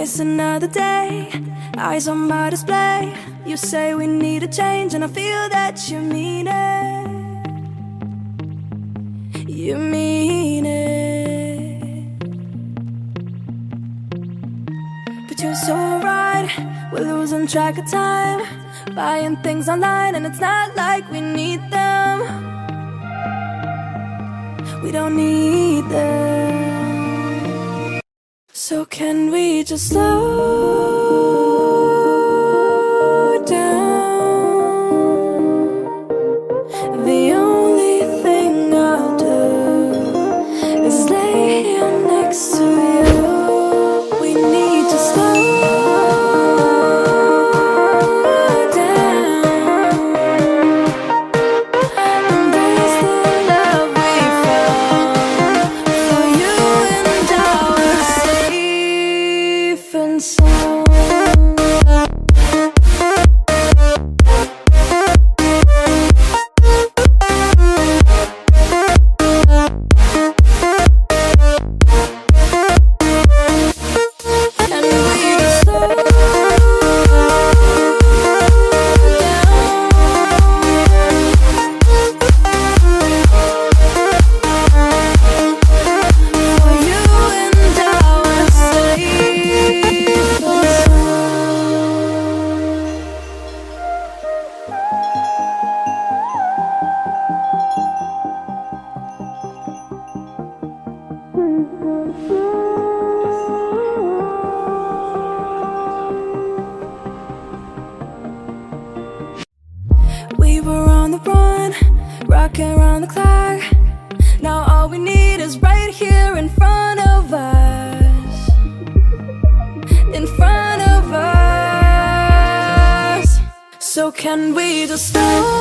waste another day, eyes on my display. You say we need a change, and I feel that you mean it. You mean it. But you're so right, we're losing track of time, buying things online, and it's not like we need them. We don't need them. So can we just slow down? The only thing I'll do is lay here next to you. We need to slow down. Embrace the love we found. For you and I were safe and sound. We were on the run, rocking around the clock. Now all we need is right here in front of us. In front of us. So can we just slow